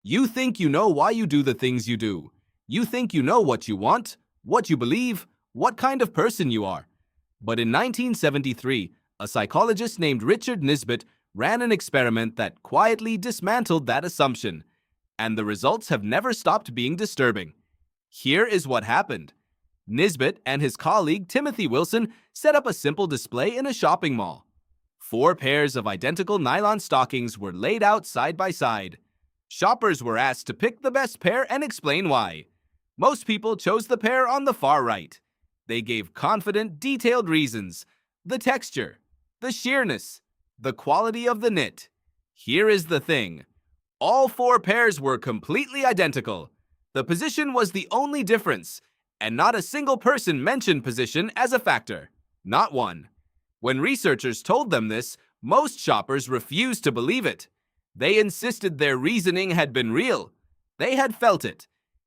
You think you know why you do the things you do. You think you know what you want, what you believe, what kind of person you are. But in 1973, a psychologist named Richard Nisbett ran an experiment that quietly dismantled that assumption, and the results have never stopped being disturbing. Here is what happened. Nisbett and his colleague Timothy Wilson set up a simple display in a shopping mall. 4 pairs of identical nylon stockings were laid out side by side. Shoppers were asked to pick the best pair and explain why. Most people chose the pair on the far right. They gave confident, detailed reasons: the texture, the sheerness, the quality of the knit. Here is the thing. All 4 pairs were completely identical. The position was the only difference, and not a single person mentioned position as a factor. Not one. When researchers told them this, most shoppers refused to believe it. They insisted their reasoning had been real. They had felt it.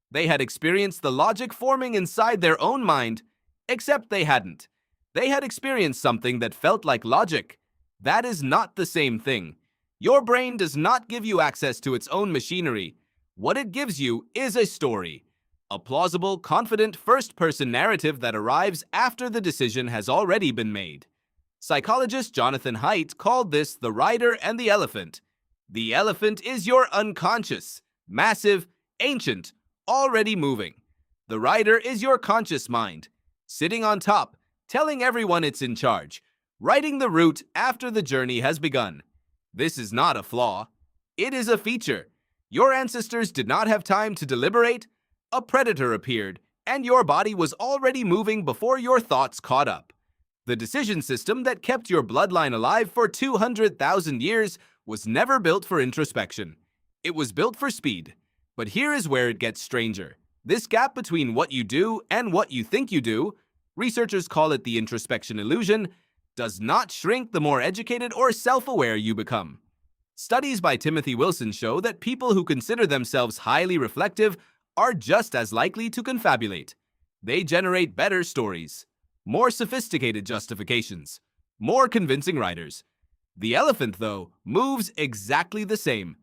They had experienced the logic forming inside their own mind, except they hadn't. They had experienced something that felt like logic. That is not the same thing. Your brain does not give you access to its own machinery. What it gives you is a story. A plausible, confident first-person narrative that arrives after the decision has already been made. Psychologist Jonathan Haidt called this the rider and the elephant. The elephant is your unconscious, massive, ancient, already moving. The rider is your conscious mind, sitting on top, telling everyone it's in charge, writing the route after the journey has begun. This is not a flaw. It is a feature. Your ancestors did not have time to deliberate. A predator appeared, and your body was already moving before your thoughts caught up. The decision system that kept your bloodline alive for 200,000 years was never built for introspection. It was built for speed. But here is where it gets stranger. This gap between what you do and what you think you do, researchers call it the introspection illusion, does not shrink the more educated or self-aware you become. Studies by Timothy Wilson show that people who consider themselves highly reflective are just as likely to confabulate. They generate better stories, more sophisticated justifications, more convincing writers. The elephant, though, moves exactly the same.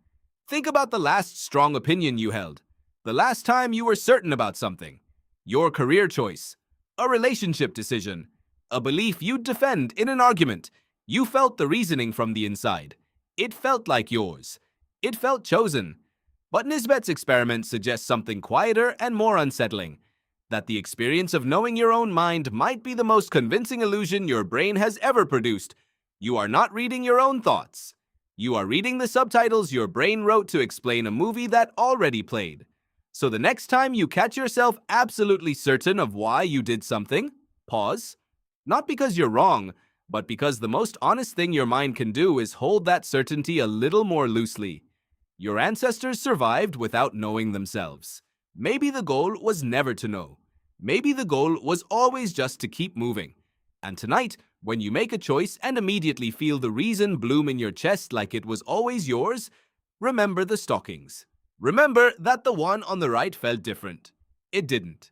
Think about the last strong opinion you held, the last time you were certain about something, your career choice, a relationship decision, a belief you'd defend in an argument. You felt the reasoning from the inside. It felt like yours. It felt chosen. But Nisbett's experiment suggests something quieter and more unsettling, that the experience of knowing your own mind might be the most convincing illusion your brain has ever produced. You are not reading your own thoughts. You are reading the subtitles your brain wrote to explain a movie that already played. So the next time you catch yourself absolutely certain of why you did something, pause. Not because you're wrong, but because the most honest thing your mind can do is hold that certainty a little more loosely. Your ancestors survived without knowing themselves. Maybe the goal was never to know. Maybe the goal was always just to keep moving. And tonight, when you make a choice and immediately feel the reason bloom in your chest like it was always yours, remember the stockings. Remember that the one on the right felt different. It didn't.